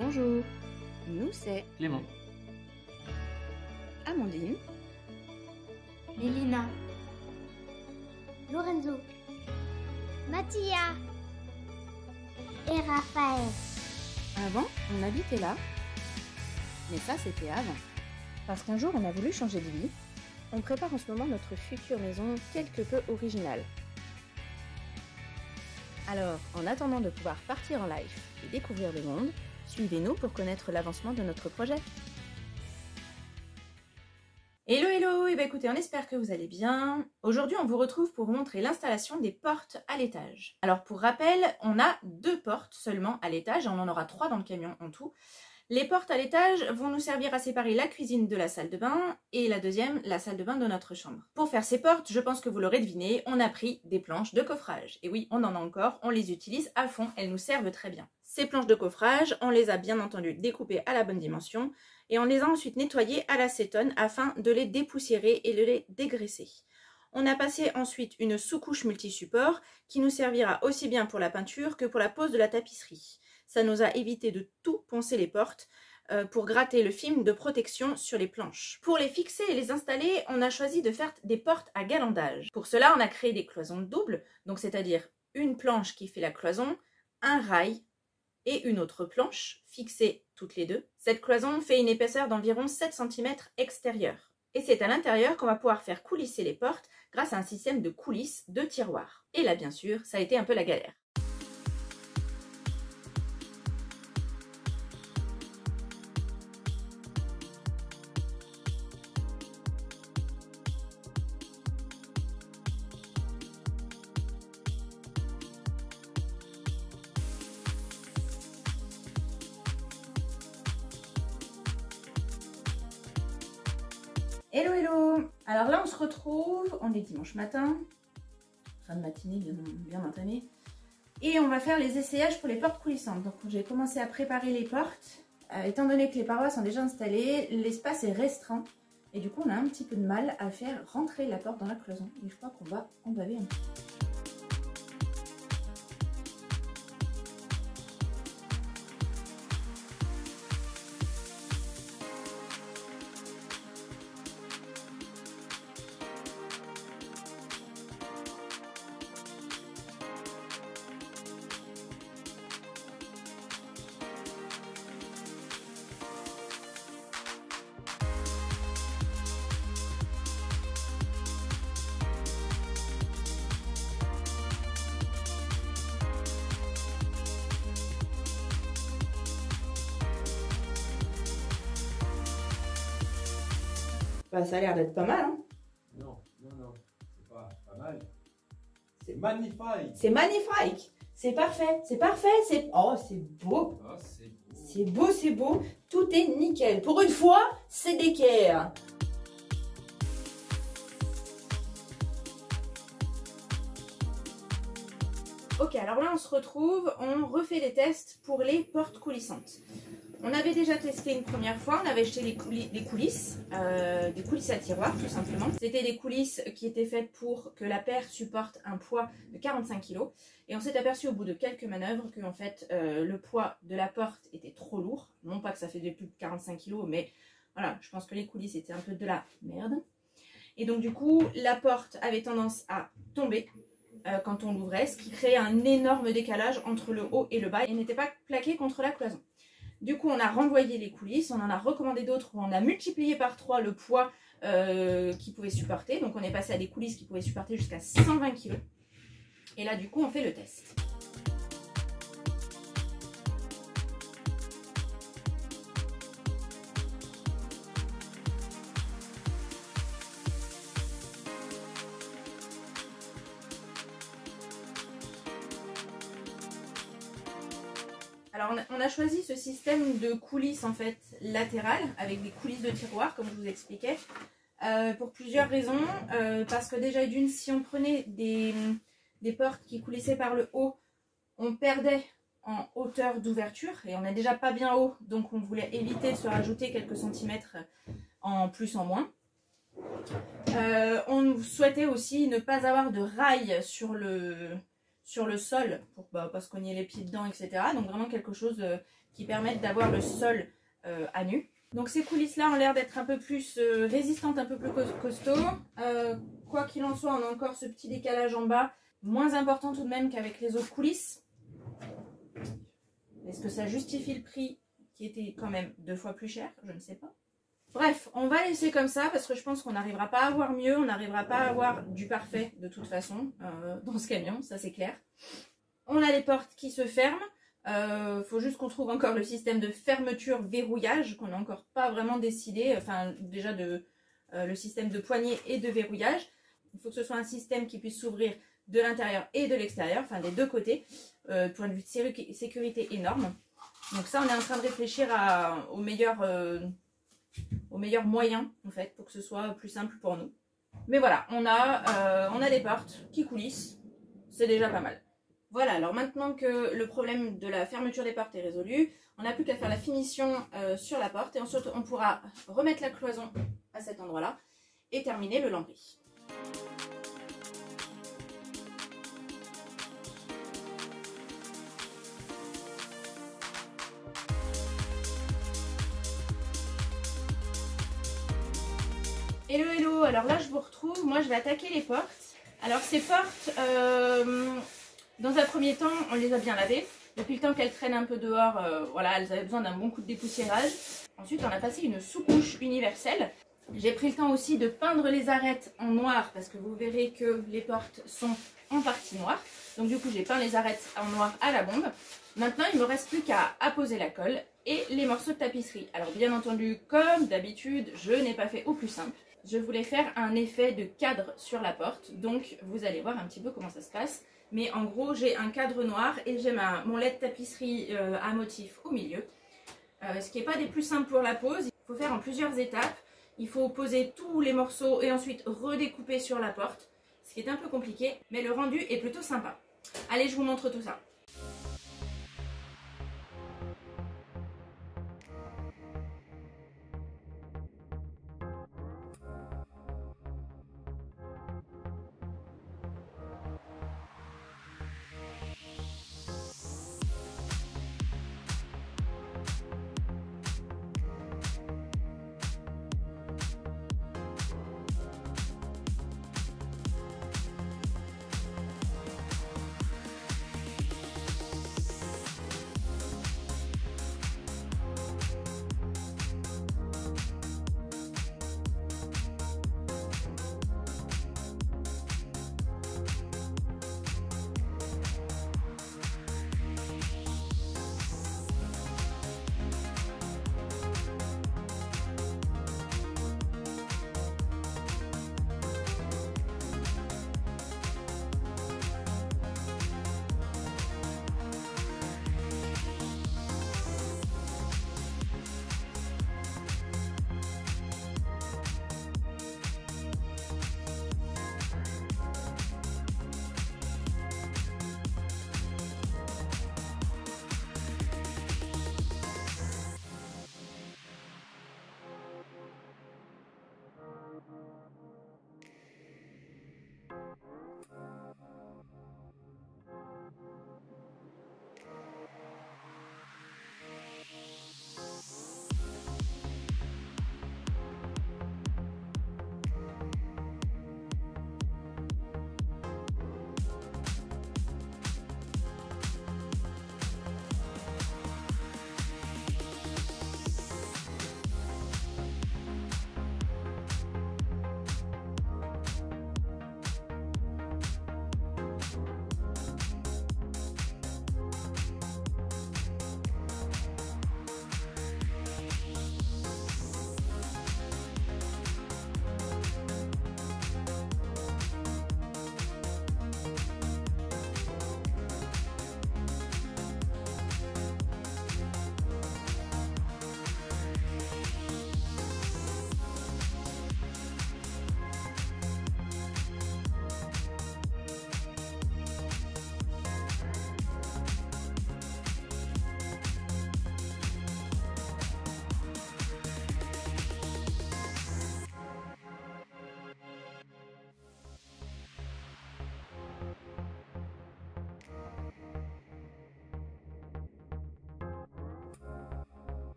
Bonjour, nous c'est Clément. Amandine, Mélina, Lorenzo, Mattia et Raphaël. Avant, on habitait là, mais ça c'était avant. Parce qu'un jour on a voulu changer de vie, on prépare en ce moment notre future maison quelque peu originale. Alors, en attendant de pouvoir partir en live et découvrir le monde, suivez-nous pour connaître l'avancement de notre projet. Hello hello, et bien écoutez, on espère que vous allez bien. Aujourd'hui on vous retrouve pour vous montrer l'installation des portes à l'étage. Alors pour rappel, on a 2 portes seulement à l'étage, on en aura 3 dans le camion en tout. Les portes à l'étage vont nous servir à séparer la cuisine de la salle de bain et la deuxième, la salle de bain de notre chambre. Pour faire ces portes, je pense que vous l'aurez deviné, on a pris des planches de coffrage. Et oui, on en a encore, on les utilise à fond, elles nous servent très bien. Ces planches de coffrage, on les a bien entendu découpées à la bonne dimension et on les a ensuite nettoyées à l'acétone afin de les dépoussiérer et de les dégraisser. On a passé ensuite une sous-couche multi-support qui nous servira aussi bien pour la peinture que pour la pose de la tapisserie. Ça nous a évité de tout poncer les portes pour gratter le film de protection sur les planches. Pour les fixer et les installer, on a choisi de faire des portes à galandage. Pour cela, on a créé des cloisons doubles, donc c'est-à-dire une planche qui fait la cloison, un rail et une autre planche fixée toutes les deux. Cette cloison fait une épaisseur d'environ 7 cm extérieure. Et c'est à l'intérieur qu'on va pouvoir faire coulisser les portes grâce à un système de coulisses de tiroirs. Et là, bien sûr, ça a été un peu la galère. Hello hello. Alors là on se retrouve, on est dimanche matin, fin de matinée bien entamée, et on va faire les essayages pour les portes coulissantes. Donc j'ai commencé à préparer les portes, étant donné que les parois sont déjà installées, l'espace est restreint, et du coup on a un petit peu de mal à faire rentrer la porte dans la cloison, et je crois qu'on va en baver un peu. Bah, ça a l'air d'être pas mal, hein? Non, c'est pas mal. C'est magnifique. C'est magnifique! C'est parfait, c'est parfait, c'est... Oh, c'est beau! Ah, c'est beau. C'est beau, c'est beau, tout est nickel. Pour une fois, c'est d'équerre. Ok, alors là on se retrouve, on refait les tests pour les portes coulissantes. On avait déjà testé une première fois, on avait acheté des coulisses à tiroirs tout simplement. C'était des coulisses qui étaient faites pour que la paire supporte un poids de 45 kg. Et on s'est aperçu au bout de quelques manœuvres que en fait, le poids de la porte était trop lourd. Non pas que ça faisait plus de 45 kg, mais voilà, je pense que les coulisses étaient un peu de la merde. Et donc du coup, la porte avait tendance à tomber quand on l'ouvrait, ce qui créait un énorme décalage entre le haut et le bas et n'était pas plaqué contre la cloison. Du coup, on a renvoyé les coulisses, on en a recommandé d'autres où on a multiplié par 3 le poids qu'ils pouvaient supporter. Donc on est passé à des coulisses qui pouvaient supporter jusqu'à 120 kg. Et là, du coup, on fait le test. Alors on a choisi ce système de coulisses en fait latérales avec des coulisses de tiroir comme je vous expliquais pour plusieurs raisons. Parce que déjà d'une, si on prenait des portes qui coulissaient par le haut, on perdait en hauteur d'ouverture et on n'est déjà pas bien haut, donc on voulait éviter de se rajouter quelques centimètres en plus en moins. On souhaitait aussi ne pas avoir de rails sur le sol pour pas se cogner les pieds dedans, etc. Donc vraiment quelque chose qui permettent d'avoir le sol à nu. Donc ces coulisses-là ont l'air d'être un peu plus résistantes, un peu plus costauds. Quoi qu'il en soit, on a encore ce petit décalage en bas, moins important tout de même qu'avec les autres coulisses. Est-ce que ça justifie le prix qui était quand même 2 fois plus cher? Je ne sais pas. Bref, on va laisser comme ça parce que je pense qu'on n'arrivera pas à avoir mieux, on n'arrivera pas à avoir du parfait de toute façon dans ce camion, ça c'est clair. On a les portes qui se ferment. Faut juste qu'on trouve encore le système de fermeture verrouillage qu'on n'a encore pas vraiment décidé, enfin déjà le système de poignée et de verrouillage. Il faut que ce soit un système qui puisse s'ouvrir de l'intérieur et de l'extérieur, enfin des deux côtés, point de vue de sécurité énorme. Donc ça on est en train de réfléchir au meilleur moyen en fait pour que ce soit plus simple pour nous. Mais voilà, on a des portes qui coulissent, c'est déjà pas mal. Voilà, alors maintenant que le problème de la fermeture des portes est résolu, on n'a plus qu'à faire la finition sur la porte et ensuite on pourra remettre la cloison à cet endroit-là et terminer le lambris. Hello hello, alors là je vous retrouve, moi je vais attaquer les portes. Alors ces portes, dans un premier temps on les a bien lavées. Depuis le temps qu'elles traînent un peu dehors, voilà, elles avaient besoin d'un bon coup de dépoussiérage. Ensuite on a passé une sous-couche universelle. J'ai pris le temps aussi de peindre les arêtes en noir parce que vous verrez que les portes sont en partie noires. Donc du coup j'ai peint les arêtes en noir à la bombe. Maintenant il ne me reste plus qu'à apposer la colle et les morceaux de tapisserie. Alors bien entendu, comme d'habitude, je n'ai pas fait au plus simple. Je voulais faire un effet de cadre sur la porte, donc vous allez voir un petit peu comment ça se passe. Mais en gros, j'ai un cadre noir et j'ai mon lait de tapisserie à motif au milieu. Ce qui n'est pas des plus simples pour la pose, il faut faire en plusieurs étapes. Il faut poser tous les morceaux et ensuite redécouper sur la porte, ce qui est un peu compliqué, mais le rendu est plutôt sympa. Allez, je vous montre tout ça.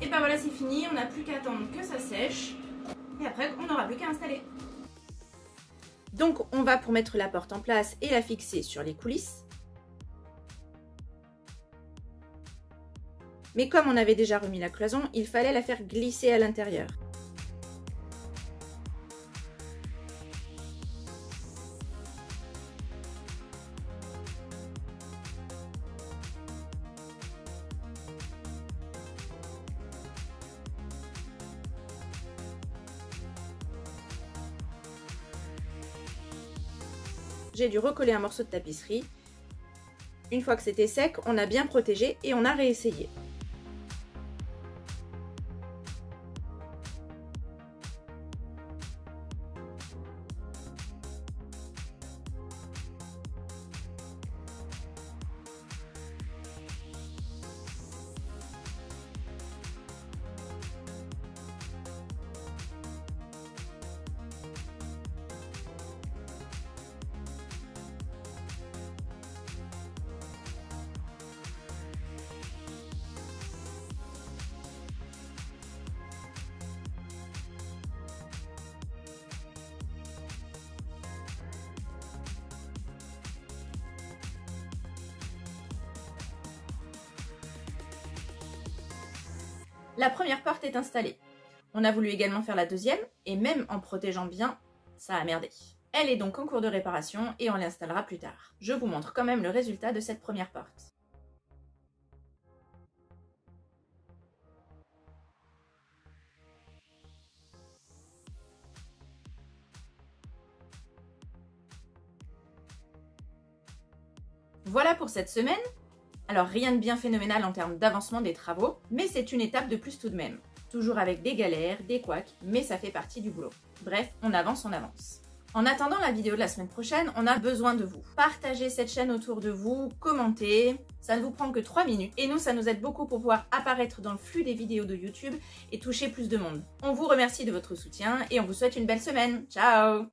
Et ben voilà, c'est fini, on n'a plus qu'à attendre que ça sèche. Et après, on n'aura plus qu'à installer. Donc, on va pour mettre la porte en place et la fixer sur les coulisses. Mais comme on avait déjà remis la cloison, il fallait la faire glisser à l'intérieur. J'ai dû recoller un morceau de tapisserie. Une fois que c'était sec, on a bien protégé et on a réessayé. La première porte est installée. On a voulu également faire la deuxième, et même en protégeant bien, ça a merdé. Elle est donc en cours de réparation et on l'installera plus tard. Je vous montre quand même le résultat de cette première porte. Voilà pour cette semaine. Alors rien de bien phénoménal en termes d'avancement des travaux, mais c'est une étape de plus tout de même. Toujours avec des galères, des couacs, mais ça fait partie du boulot. Bref, on avance, on avance. En attendant la vidéo de la semaine prochaine, on a besoin de vous. Partagez cette chaîne autour de vous, commentez, ça ne vous prend que 3 minutes. Et nous, ça nous aide beaucoup pour pouvoir apparaître dans le flux des vidéos de YouTube et toucher plus de monde. On vous remercie de votre soutien et on vous souhaite une belle semaine. Ciao!